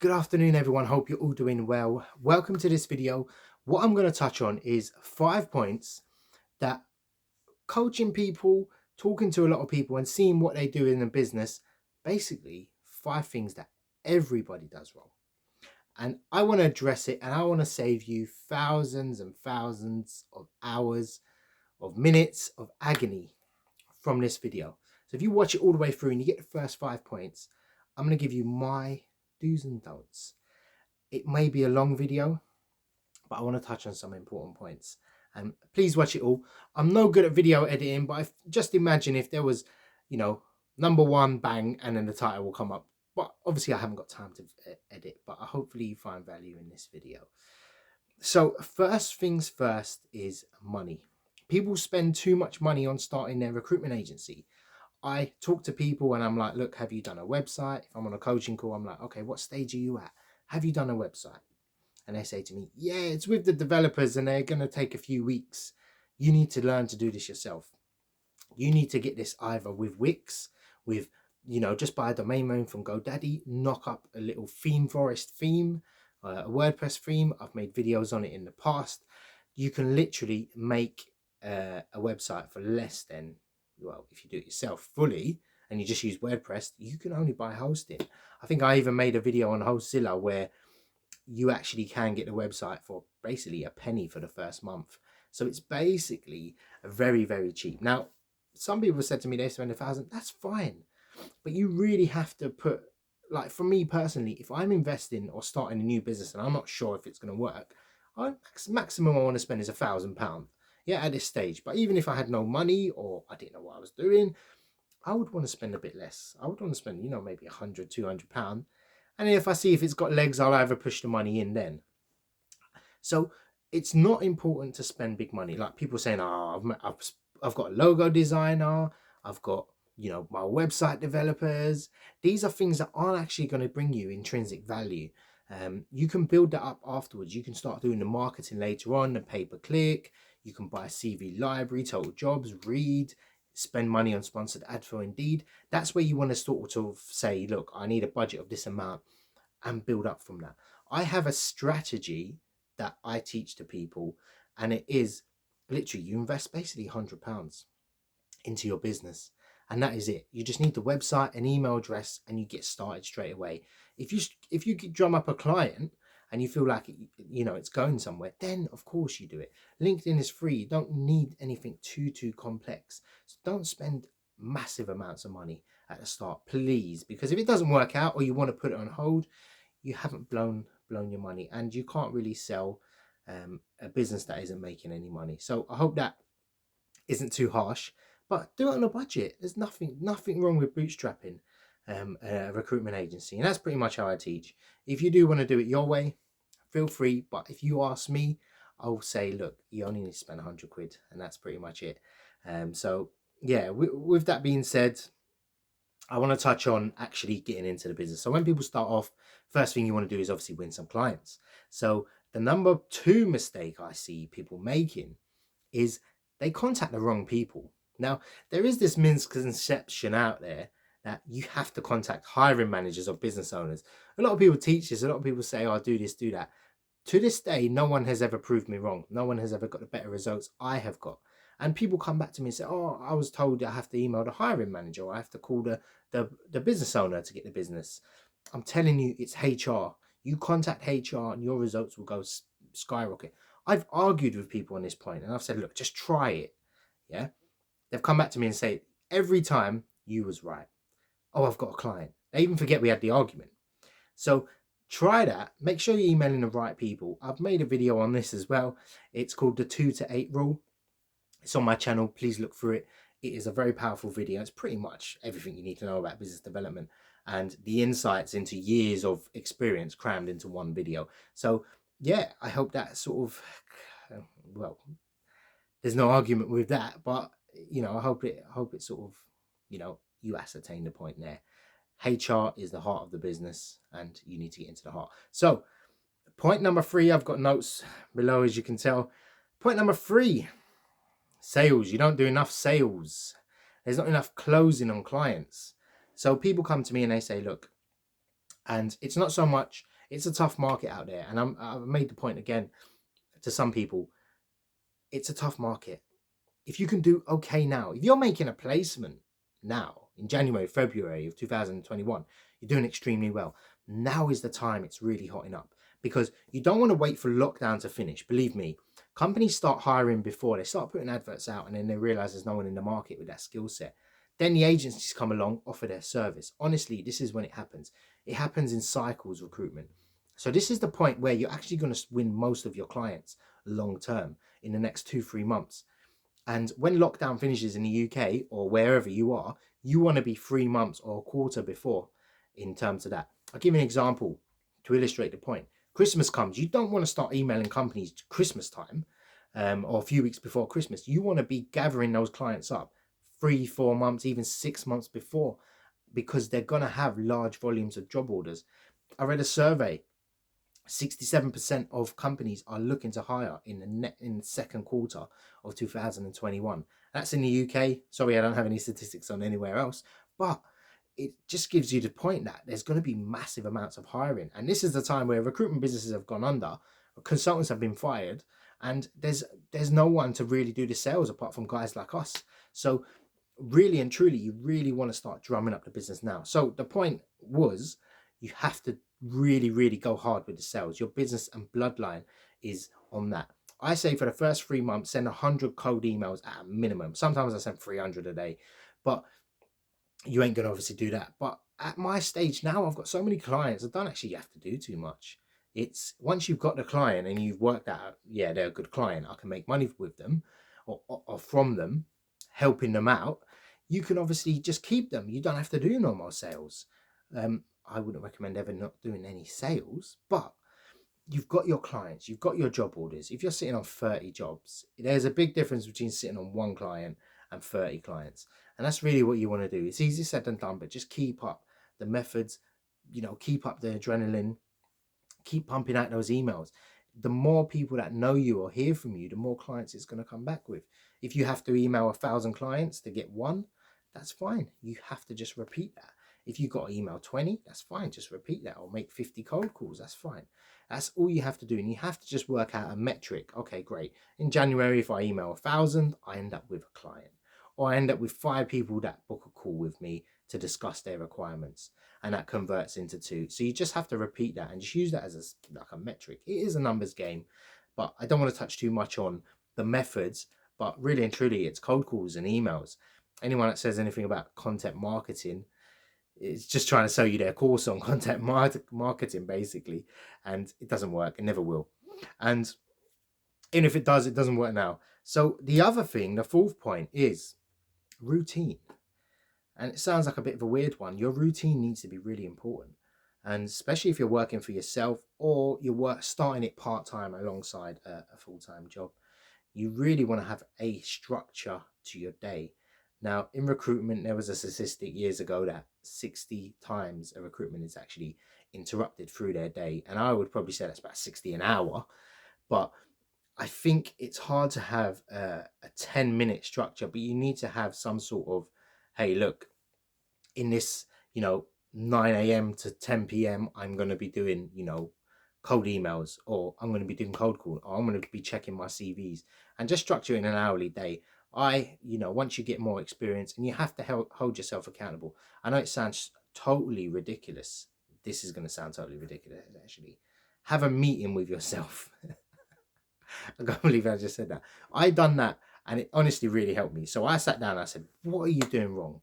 Good afternoon, everyone. Hope you're all doing well. Welcome to this video. What I'm going to touch on is 5 points that coaching people, talking to a lot of people, and seeing what they do in the business. Basically, 5 things that everybody does wrong. And I want to address it, and I want to save you thousands and thousands of hours, of minutes of agony from this video. So if you watch it all the way through and you get the first 5 points, I'm going to give you my do's and don'ts. It may be a long video, but I want to touch on some important points. And please watch it all. I'm no good at video editing, but just imagine if there was, number one, bang, and then the title will come up. But obviously I haven't got time to edit, but hopefully you find value in this video. So first things first is money. People spend too much money on starting their recruitment agency. I talk to people and I'm like, look, have you done a website? If I'm on a coaching call, I'm like, okay, what stage are you at? Have you done a website? And they say to me, yeah, it's with the developers and they're going to take a few weeks. You need to learn to do this yourself. You need to get this either with Wix, with, just buy a domain name from GoDaddy, knock up a little theme forest theme, a WordPress theme. I've made videos on it in the past. You can literally make a website for less than, well, if you do it yourself fully and you just use WordPress, you can only buy hosting. I think I even made a video on Hostzilla where you actually can get the website for basically a penny for the first month. So it's basically very, very cheap. Now, some people said to me they spend 1,000. That's fine. But you really have to put, like for me personally, if I'm investing or starting a new business and I'm not sure if it's going to work, maximum I want to spend is £1,000. Yeah, at this stage. But even if I had no money or I didn't know what I was doing, I would want to spend a bit less. I would want to spend, maybe £100, £200. And if I see if it's got legs, I'll either push the money in then. So it's not important to spend big money. Like people saying, I've got a logo designer, I've got, my website developers. These are things that aren't actually going to bring you intrinsic value. You can build that up afterwards. You can start doing the marketing later on, the pay-per-click. You can buy a CV library, Total Jobs, Read, spend money on sponsored ads for Indeed. That's where you want to sort of say, look, I need a budget of this amount and build up from that. I have a strategy that I teach to people, and it is literally you invest basically £100 into your business, and that is it. You just need the website, an email address, and you get started straight away. If you drum up a client and you feel like it's going somewhere, then of course you do it. LinkedIn is free. You don't need anything too complex. So don't spend massive amounts of money at the start, please, because if it doesn't work out or you want to put it on hold, you haven't blown your money, and you can't really sell a business that isn't making any money. So I hope that isn't too harsh, but do it on a budget. There's nothing wrong with bootstrapping a recruitment agency, and that's pretty much how I teach. If you do want to do it your way, feel free, but if you ask me, I'll say, look, you only need to spend £100, and that's pretty much it. So yeah, with that being said, I want to touch on actually getting into the business. So when people start off, first thing you want to do is obviously win some clients. So the number 2 mistake I see people making is they contact the wrong people. Now, there is this misconception out there that you have to contact hiring managers or business owners. A lot of people teach this. A lot of people say, oh, do this, do that. To this day, no one has ever proved me wrong. No one has ever got the better results I have got. And people come back to me and say, oh, I was told I have to email the hiring manager, or I have to call the business owner to get the business. I'm telling you, it's HR. You contact HR and your results will go skyrocket. I've argued with people on this point and I've said, look, just try it. Yeah. They've come back to me and say, every time you was right. Oh, I've got a client. They even forget we had the argument. So try that. Make sure you're emailing the right people. I've made a video on this as well. It's called the 2 to 8 rule. It's on my channel. Please look through it. It is a very powerful video. It's pretty much everything you need to know about business development and the insights into years of experience crammed into one video. So yeah, I hope that sort of, well, there's no argument with that, but I hope it sort of, you ascertain the point there. HR is the heart of the business and you need to get into the heart. So point number 3, I've got notes below, as you can tell. Point number 3, sales. You don't do enough sales. There's not enough closing on clients. So people come to me and they say, look, and it's not so much It's a tough market out there. And I've made the point again to some people, it's a tough market. If you can do okay now, if you're making a placement now in January, February of 2021, you're doing extremely well. Now is the time it's really hotting up, because you don't want to wait for lockdown to finish. Believe me, companies start hiring before they start putting adverts out, and then they realize there's no one in the market with that skill set. Then the agencies come along, offer their service. Honestly, this is when it happens. It happens in cycles, recruitment. So this is the point where you're actually going to win most of your clients long term in the next 2-3 months. And when lockdown finishes in the UK or wherever you are, you want to be 3 months or a quarter before in terms of that. I'll give you an example to illustrate the point. Christmas comes. You don't want to start emailing companies Christmas time or a few weeks before Christmas. You want to be gathering those clients up 3-4 months, even 6 months before, because they're going to have large volumes of job orders. I read a survey. 67% of companies are looking to hire in the second quarter of 2021. That's in the UK. Sorry, I don't have any statistics on anywhere else, but it just gives you the point that there's going to be massive amounts of hiring. And this is the time where recruitment businesses have gone under, consultants have been fired, and there's no one to really do the sales apart from guys like us. So really and truly, you really want to start drumming up the business now. So the point was, you have to really go hard with the sales. Your business and bloodline is on that. I say for the first 3 months, send 100 cold emails at a minimum. Sometimes I send 300 a day, but you ain't gonna obviously do that. But at my stage now, I've got so many clients, I don't actually have to do too much. It's once you've got the client and you've worked out, yeah, they're a good client, I can make money with them or from them, helping them out, you can obviously just keep them. You don't have to do normal sales. I wouldn't recommend ever not doing any sales, but you've got your clients, you've got your job orders. If you're sitting on 30 jobs, there's a big difference between sitting on one client and 30 clients. And that's really what you want to do. It's easier said than done, but just keep up the methods, keep up the adrenaline, keep pumping out those emails. The more people that know you or hear from you, the more clients it's going to come back with. If you have to email 1,000 clients to get one, that's fine. You have to just repeat that. If you've got to email 20, that's fine. Just repeat that, or make 50 cold calls. That's fine. That's all you have to do. And you have to just work out a metric. Okay, great. In January, if I email 1,000, I end up with a client, or I end up with 5 people that book a call with me to discuss their requirements, and that converts into 2. So you just have to repeat that and just use that as like a metric. It is a numbers game, but I don't want to touch too much on the methods, but really and truly, it's cold calls and emails. Anyone that says anything about content marketing, it's just trying to sell you their course on content marketing, basically, and it doesn't work. It never will. And if it does, it doesn't work now. So the other thing, the fourth point, is routine. And it sounds like a bit of a weird one. Your routine needs to be really important, and especially if you're working for yourself or you're starting it part-time alongside a full-time job, you really want to have a structure to your day. Now, in recruitment, there was a statistic years ago that 60 times a recruitment is actually interrupted through their day. And I would probably say that's about 60 an hour. But I think it's hard to have a 10-minute structure, but you need to have some sort of, hey, look, in this, 9 a.m. to 10 p.m., I'm going to be doing, cold emails, or I'm going to be doing cold call, or I'm going to be checking my CVs, and just structure in an hourly day. Once you get more experience, and you have to hold yourself accountable. I know it sounds totally ridiculous. This is going to sound totally ridiculous, actually. Have a meeting with yourself. I can't believe I just said that. I done that, and it honestly really helped me. So I sat down and I said, what are you doing wrong?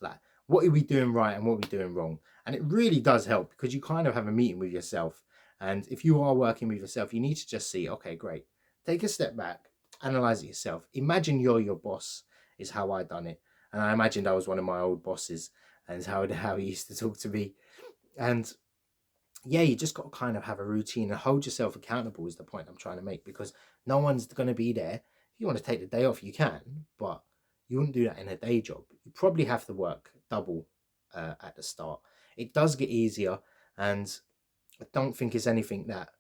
Like, what are we doing right and what are we doing wrong? And it really does help, because you kind of have a meeting with yourself. And if you are working with yourself, you need to just see, okay, great. Take a step back, analyze it yourself. Imagine you're your boss, is how I done it. And I imagined I was one of my old bosses, and how he used to talk to me. And yeah, you just got to kind of have a routine and hold yourself accountable, is the point I'm trying to make, because no one's going to be there. If you want to take the day off, you can, but you wouldn't do that in a day job. You probably have to work double at the start. It does get easier, and I don't think it's anything that,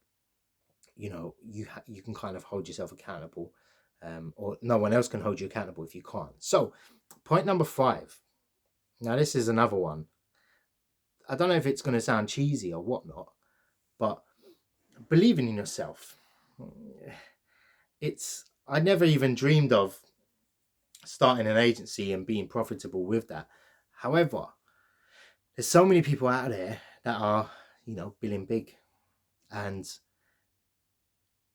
you can kind of hold yourself accountable, or no one else can hold you accountable if you can't. So point number 5. Now, this is another one. I don't know if it's going to sound cheesy or whatnot, But believing in yourself, I never even dreamed of starting an agency and being profitable with that. However, there's so many people out there that are, billing big. And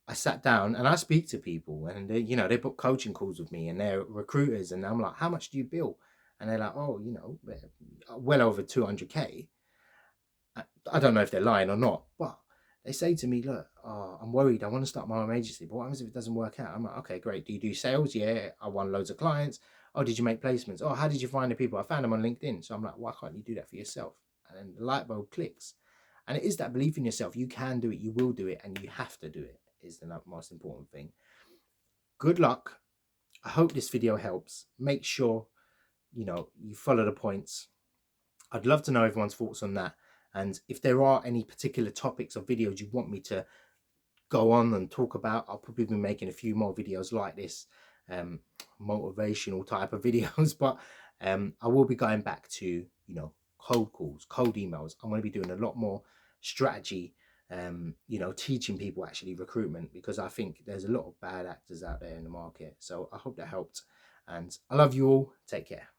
I sat down and I speak to people, and they book coaching calls with me, and they're recruiters, and I'm like, how much do you bill? And they're like, oh, well over 200K. I don't know if they're lying or not, but they say to me, look, I'm worried. I want to start my own agency, but what happens if it doesn't work out? I'm like, okay, great. Do you do sales? Yeah, I won loads of clients. Oh, did you make placements? Oh, how did you find the people? I found them on LinkedIn. So I'm like, why can't you do that for yourself? And then the light bulb clicks. And it is that belief in yourself. You can do it. You will do it. And you have to do it is the most important thing. Good luck. I hope this video helps. Make sure, you follow the points. I'd love to know everyone's thoughts on that. And if there are any particular topics or videos you want me to go on and talk about, I'll probably be making a few more videos like this, motivational type of videos. But I will be going back to, cold calls, cold emails. I'm going to be doing a lot more strategy, teaching people actually recruitment, because I think there's a lot of bad actors out there in the market. So I hope that helped. And I love you all. Take care.